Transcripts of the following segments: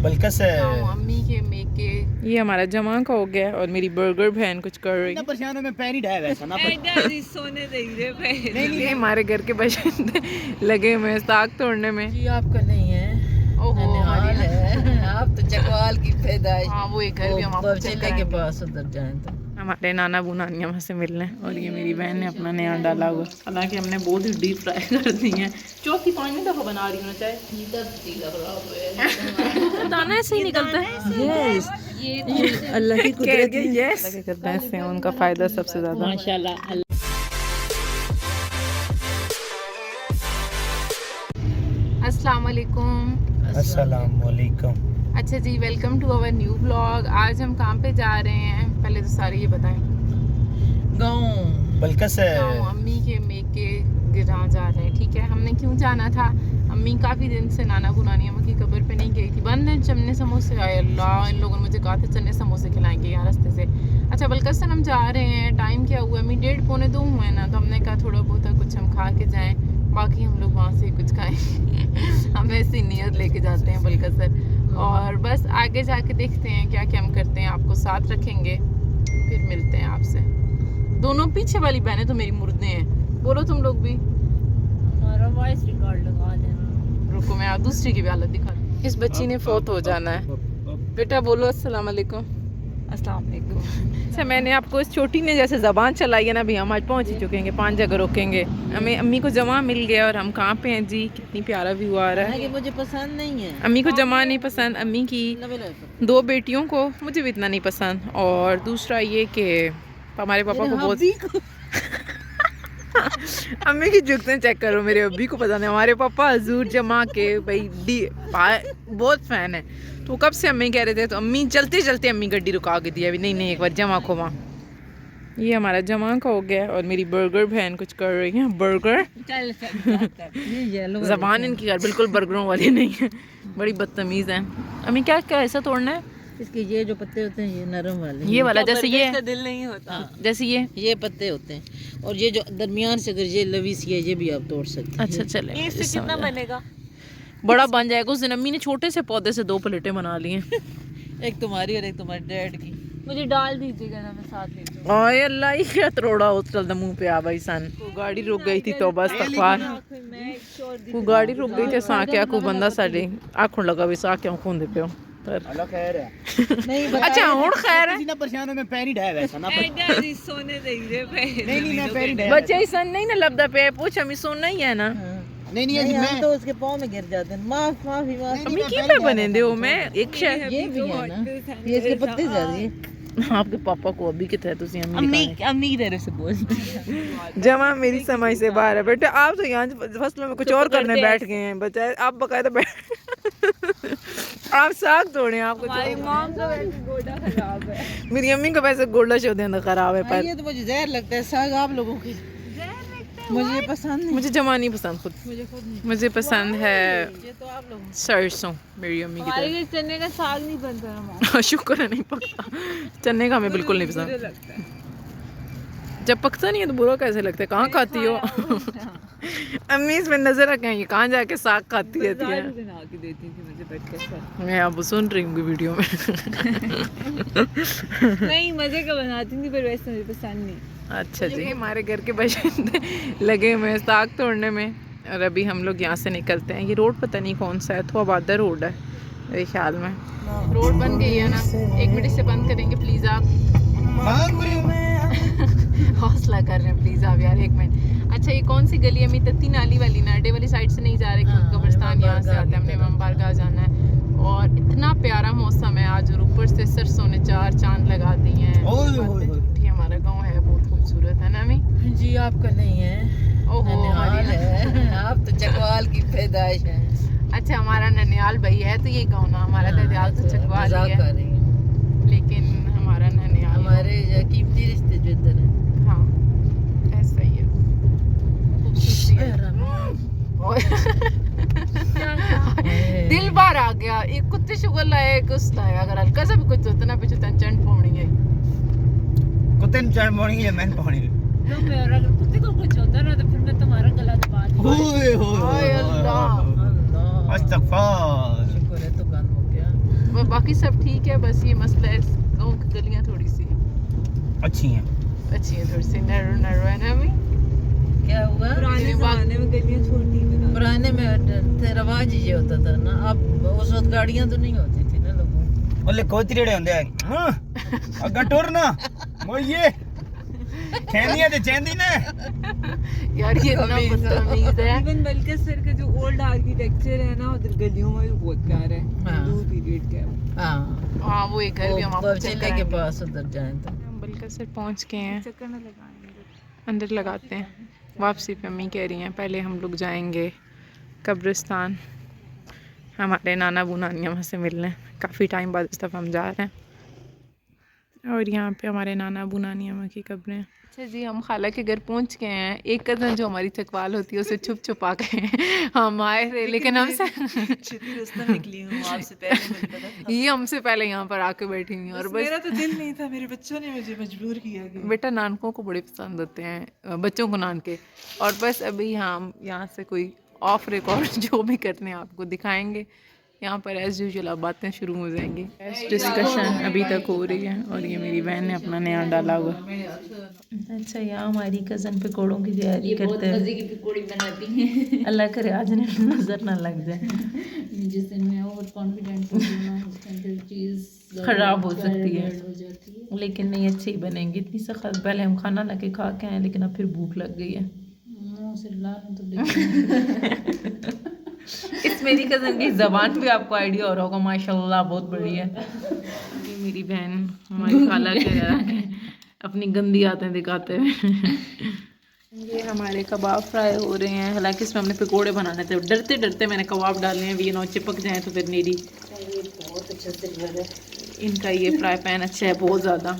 बलकस अम्मी के मेके ये हमारा जमा का हो गया और मेरी बर्गर बहन कुछ कर रही है। परेशानों में पैर ही ढाया वैसा ना सोने दे रहे नहीं हमारे घर के बच्चे लगे हुए साग तोड़ने में। जी आपका नहीं है, ननिहाल है। आप तो चकवाल की पैदाइश। हाँ वो एक घर भी हम आपको चिल्ले के पास उधर जाएं तो हमारे नाना बुनानिया वहाँ से मिलने। और ये मेरी बहन ने अपना नया डाला हुआ, हालांकि हमने बहुत ही डीप फ्राई कर दी है। चौथी पाँचवीं दफा बना रही हूँ चाहे दाना ऐसे ही निकलता है। यस, ये अल्लाह की कुदरत है। यस भैंस हैं उनका फायदा सबसे ज्यादा माशाल्लाह। अस्सलाम वालेकुम। अस्सलाम वालेकुम। अच्छा जी, welcome to our new blog. आज हम कहाँ पे जा रहे हैं पहले तो सारे ये बताएं। गाँव बलकस गाँव अम्मी के मेके गिरा जा रहे हैं। ठीक है, हमने क्यों जाना था, अम्मी काफ़ी दिन से नाना बुनानी अम्मा की कब्र पे नहीं गई थी। बंद है चन्ने समोसे। आए अल्लाह, इन लोगों ने मुझे कहा था चन्ने समोसे खिलाएंगे यहाँ रास्ते से। अच्छा बलकस्तन हम जा रहे हैं, टाइम क्या हुआ, अम्मी 1:30 पौने 2 हुए ना, तो हमने कहा थोड़ा बहुत कुछ हम खा के जाएँ, बाकी हम लोग वहाँ से कुछ खाएँ। हम ऐसी नीयत लेके जाते हैं बलकसर। और बस आगे जाके देखते हैं क्या क्या हम करते हैं, आपको साथ रखेंगे, फिर मिलते हैं आपसे। दोनों पीछे वाली बहनें तो मेरी मुर्दे हैं, बोलो तुम लोग भी। हमारा वॉइस रिकॉर्ड लगा देना। रुको मैं दूसरी की भी हालत दिखा दूँ। इस बच्ची ने फोत हो जाना है। बेटा बोलो अस्सलाम वालेकुम। अस्सलाम वालेकुम। अच्छा मैंने आपको इस छोटी ने जैसे ज़बान चलाई है ना, अभी हम आज पहुँच ही चुके हैं, 5 जगह रोकेंगे हमें। अम्मी को जमा मिल गया और हम कहाँ पे हैं जी, कितनी प्यारा व्यू आ रहा है। मुझे पसंद नहीं है, अम्मी को जमा नहीं पसंद, अम्मी की 2 बेटियों को, मुझे भी इतना नहीं पसंद। और दूसरा ये कि हमारे पापा को बहुत अम्मी की जुगतें चेक करो, मेरे अब्बी को पता नहीं। हमारे पापा हजूर जमा के भाई बहुत फ़ैन है, तो कब से अम्मी कह रहे थे, तो अम्मी चलते चलते अम्मी गड्डी रुका के दिया, अभी नहीं एक बार जमा को वहाँ। ये हमारा जमा का हो गया और मेरी बर्गर बहन कुछ कर रही है। बर्गर जबान इनकी यार बिल्कुल बर्गरों वाली नहीं है, बड़ी बदतमीज़ है। अम्मी क्या क्या ऐसा तोड़ना है इसके? ये जो पत्ते होते हैं ये नरम वाले, ये वाला जैसे ये दिल नहीं होता। जैसे ये पत्ते होते हैं, और ये जो दरमियान से अगर ये लवी सी है ये भी आप तोड़ सकते हैं। अच्छा चले, इससे कितना बनेगा? बड़ा बन जाएगा। उस दिन अम्मी ने छोटे से पौधे से 2 प्लेटें बना ली हैं। एक तुम्हारी और एक तुम्हारे डैड की। मुझे डाल दीजिएगा ना, मैं साथ ले जाऊंगा। ओए अल्लाह, ये क्या तरोड़ा होटल द मुंह पे आ भाई सन। को गाड़ी रुक गई थी तो बस तकवार को गाड़ी रुक गई थी, सा क्या को बंदा साडी आंखों लगा भी सा क्यों खूंदे पियो पर अल्लाह खैर है। नहीं अच्छा हुन खैर है। ना परेशानों में पैर ही ढाया वैसा ना सोने दे रहे नहीं मैं पैर ही ढाया। बच्चे सन नहीं ना लबदा पे पूछ, हमें सोना ही है ना। नहीं हम तो उसके पाँव में गिर जाते हैं। माफी अम्मी की पे बने दे हो मैं एक शय ये भी है ना, ये इसके पत्ते ज्यादा। आपके पापा को अभी कितने तुसी अम्मी अम्मी की तरह से बोल जमा मेरी समझ से बाहर है बेटा। आप तो यहाँ फसलों में कुछ और करने बैठ गए हैं बच्चा, आप बकायदा बैठ आप साग तोड़े। आपको गोड़ा खराब है, मेरी अम्मी का वैसे गोड़ा शोधे खराब है, पर ये तो मुझे जहर लगता है साग आप लोगों की। मुझे पसंद नहीं, मुझे जमा नहीं पसंद खुद, मुझे पसंद है ये तो आप लोग सरसों। मेरी अम्मी की तरह चने का साग नहीं बनता। शुक्र है नहीं पकता, चने का हमें बिल्कुल नहीं पसंद। जब पकता नहीं है तो बुरा कैसे लगता है, कहाँ खाती हो अम्मी इसमें नजर रखें, ये कहाँ जाके साग खाती रहती है। मैं अब सुन रही हूँ वीडियो में नहीं मजे का बनाती थी, पर वैसे मुझे पसंद नहीं। अच्छा जी, हमारे घर के बच्चे लगे हुए साग तोड़ने में और अभी हम लोग यहाँ से निकलते हैं। ये रोड पता नहीं कौन सा है, तो आबादा रोड है मेरे ख्याल में। रोड बन गई है ना, 1 मिनट से बंद करेंगे प्लीज़ आप। हौसला कर रहे हैं प्लीज़ आप यार, 1 मिनट। अच्छा ये कौन सी गली है? मैं तत्ती नाली वाली ना, अड्डे वाली साइड से नहीं जा रहे, कब्रिस्तान यहाँ से आते हैं, हमने इमाम बारगाह जाना है। और इतना प्यारा मौसम है आज, और ऊपर से सरसों ने 4 चांद लगा दी हैं। हमारा गाँव है बहुत खूबसूरत है ना अम्मी जी? आपका नहीं है, ननिहाल है। आप तो चकवाल की पैदाइश है। अच्छा हमारा ननिहाल भाई है तो ये गाँव ना, हमारा ननिहाल तो चकवाल ही है, लेकिन हमारा ननिहाल हमारे कीमती रिश्ते जो इधर है। हाँ ऐसा ही है, दिल बार आ गया। एक कुत्ते शुगर लाया, एक उस लाया, अगर हल्का सा भी कुछ होता ना पीछे चंड पौनी है, कुत्ते ने चढ़ पौनी है, मैंने पौनी तो मेरा अगर कुत्ते को कुछ होता ना तो फिर मैं तुम्हारा गला दबा दूंगा। ओए अल्लाह अस्तगफुर। शुक्र है तो बंद हो गया। बाकी सब ठीक है, बस ये मसला है गाँव की गलियाँ थोड़ी सी अच्छी हैं। अच्छी है, थोड़ी सी नैरो नैरो है ना। अभी क्या हुआ? पुराने ज़माने में गलियाँ छोटी थी, पुराने में रवाज ये होता था ना, अब उस वक्त गाड़ियाँ तो नहीं होती थी ना लोगों को। ओले कोती रेड़े होंदे हैं। हां अग्गा टुर ना मोइए खेनिया ते चेंदी ना यार ये इतना बदतमीज है। इवन बल्कि सर का जो ओल्ड आर्किटेक्चर है ना उधर गलियों में भी बहुत प्यार है, हाँ। हिंदू पीरियड का है वो। हाँ, हाँ वो एक घर भी हम आपको चेक चिल्ले के कराएंगे। पास उधर जाएं तो हम बल्कि सर पहुंच गए हैं, चक्कर न लगाएंगे। अंदर लगाते हैं। वापसी पे अम्मी कह रही हैं पहले हम लोग जाएंगे कब्रिस्तान, हमारे नाना बू नानिया वहाँ से मिलने। काफ़ी टाइम बाद इस दफ़ा हम जा रहे हैं और यहाँ पे हमारे नाना बू नानिया वहाँ की कब्रें हैं। अच्छा जी, हम खाला के घर पहुँच गए हैं। एक कज़न जो हमारी चकवाल होती है उसे छुप छुपा के हम आए थे, लेकिन हमसे निकली हूँ आपसे पहले, मुझे पता था। ये हमसे पहले यहाँ पर आके बैठी हुई हैं और बस मेरा तो दिल नहीं था, मेरे बच्चों ने मुझे मजबूर किया कि बेटा नानकों को बड़े पसंद होते हैं बच्चों को नान के। और बस अभी हम यहाँ से कोई ऑफ रिकॉर्ड जो भी करते हैं आपको दिखाएंगे। यहाँ पर एज यूजुअल अब बातें शुरू हो जाएंगी। डिस्कशन अभी तक हो रही है और ये मेरी बहन ने अपना नया डाला हुआ। अच्छा, यहाँ हमारी कज़न पकौड़ों की तैयारी करते हैं। मज़े की पकौड़ी बनाती हैं। अल्लाह करे आज नज़र ना लग जाए, जिस दिन मैं ओवर कॉन्फिडेंट होती हूँ ना, उस टाइम फिर चीज़ ख़राब हो सकती है, हो जाती है। लेकिन नहीं अच्छी ही बनेंगी। इतनी सख्त पहले हम खाना ला के खा के आए, लेकिन अब फिर भूख लग गई है। मुँह से लाल तो देखिए। इस मेरी कज़न की ज़बान भी आपको आइडिया हो रहा होगा, माशाल्लाह बहुत बड़ी है। ये मेरी बहन हमारी खाला के घर आके अपनी गंदी आदतें दिखाते हुए। ये हमारे कबाब फ्राई हो रहे हैं, हालांकि इसमें हमने पकोड़े बनाने थे। डरते डरते मैंने कबाब डालने हैं, ये ना चिपक जाए तो फिर मेरी। ये बहुत अच्छा सिल्वर है। इनका ये फ्राई पैन अच्छा है बहुत ज़्यादा,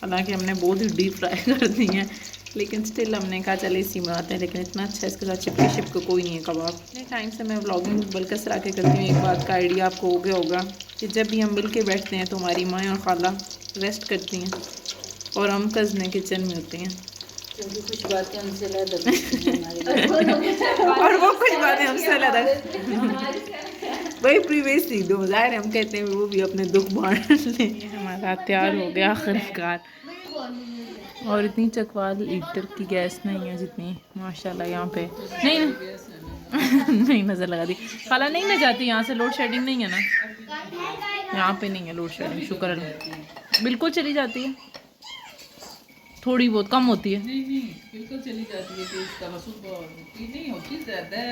हालांकि हमने बहुत ही डीप फ्राई कर दी हैं, लेकिन स्टिल हमने कहा चले इसी में आते हैं। लेकिन इतना अच्छा इसके साथ चिपके शिपके कोई नहीं है कबाब। इतने टाइम से मैं व्लॉगिंग बल्कि सरा के करती हूँ। एक बात का आइडिया आपको हो गया होगा कि जब भी हम मिल के बैठते हैं तो हमारी माँ और खाला रेस्ट करती हैं और हम कज़नें किचन में होती हैं, क्योंकि कुछ बातें हमसे अलग और वो कुछ बातें हमसे अलग भाई प्रीवियसली दो ज़ाहिर हम कहते हैं वो भी अपने दुख बांट लें। हमारा तैयार हो गया आखिरकार, और इतनी चकवाल लीटर की गैस नहीं है जितनी माशाल्लाह यहाँ पे। नहीं नहीं नज़र लगा दी खाला, नहीं ना जाती यहाँ से, लोड शेडिंग नहीं है ना यहाँ पे, नहीं है लोड शेडिंग, शुक्र अल्लाह। बिल्कुल चली जाती है, थोड़ी बहुत कम होती है, बिल्कुल चली जाती है,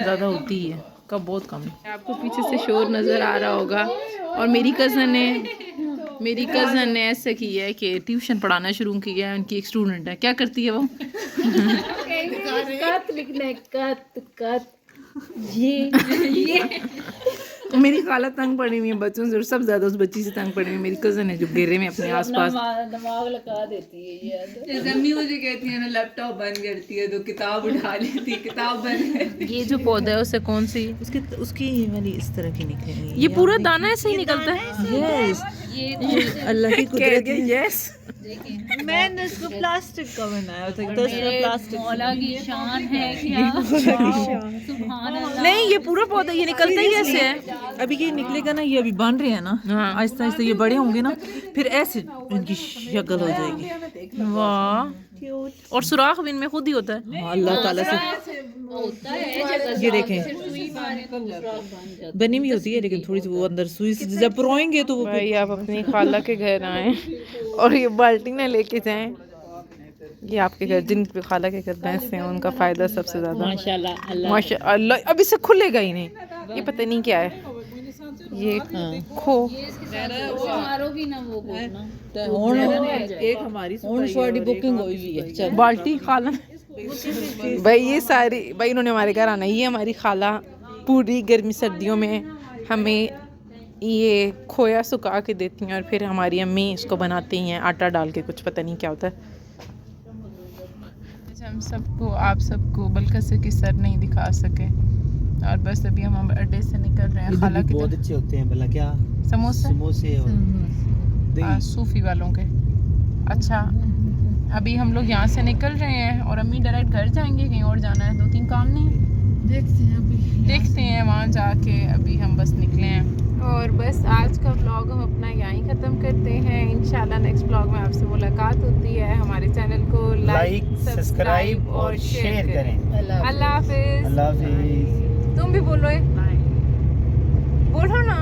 ज़्यादा होती है, कब बहुत कम है। आपको पीछे से शोर नज़र आ रहा होगा। और मेरी कज़न ने ऐसा किया है कि ट्यूशन पढ़ाना शुरू किया है। उनकी एक स्टूडेंट है, क्या करती है वो कत लिखना है, कत ये मेरी खाला तंग पड़ी हुई है बच्चों से, और सब ज़्यादा उस बच्ची से तंग पड़ी हुई है मेरी कज़न है जो घेरे में अपने आसपास दिमाग लगा देती है ये। जम्मी मुझे कहती है ना लैपटॉप बंद करती है तो किताब उठा लेती है, किताब बंद। ये जो पौधा है उसे कौन सी उसकी वाली इस तरह की निकलेगी। ये पूरा दाना ऐसे ही निकलता है। यस, ये अल्लाह की कुदरत है। यस मैंने इसको प्लास्टिक का बनाया था, तो इसमें प्लास्टिक मौला की शान है क्या, सुभान अल्लाह। नहीं ये पूरा पौधा ये निकलता ही ऐसे है। अभी ये निकलेगा ना, ये अभी बन रहे हैं ना, हाँ। आहिस्ता आहिस्ता ये बड़े होंगे ना, फिर ऐसे इनकी शक्ल हो जाएगी। वाह, और सुराख भी इनमें खुद ही होता है। हाँ, अल्लाह ताला से होता है ये देखें बनी हुई होती है, लेकिन थोड़ी सी वो अंदर सुई से जब रोएंगे तो वो भाई आप अपनी खाला के घर आए और ये बाल्टी ना लेके जाएं। ये आपके घर जिन पे खाला के घर भैंस हैं उनका फ़ायदा सबसे ज़्यादा माशाल्लाह अल्लाह। माशाअल्लाह। अब इसे खुलेगा ही नहीं, ये पता नहीं क्या है, ये खो मारोगी ना वो को ना, एक हमारी बुकिंग हुई है। चल बाल्टी खाला भाई ये सारी भाई इन्होंने हमारे घर आना। ये हमारी खाला पूरी गर्मी सर्दियों में हमें ये खोया सुखा के देती हैं और फिर हमारी अम्मी इसको बनाती हैं आटा डाल के, कुछ पता नहीं क्या होता है। हम सबको आप सबको बलकस की सर नहीं दिखा सके और बस अभी हम अड्डे से निकल रहे हैं। खाला के बहुत अच्छे होते हैं भला, क्या समोसे समोसे और दही। सूफी वालों के। अच्छा अभी हम लोग यहाँ से निकल रहे हैं और अम्मी डायरेक्ट घर जाएंगे, कहीं और जाना है, 2-3 काम नहीं है, देखते हैं वहाँ जाके। अभी हम बस निकले हैं और बस आज का व्लॉग हम अपना यहीं ख़त्म करते हैं। इंशाल्लाह नेक्स्ट व्लॉग में आपसे मुलाकात होती है। हमारे चैनल को लाइक सब्सक्राइब और शेयर करें। अल्लाह हाफिज़। अल्लाह हाफिज़। तुम भी बोलो बोलो ना।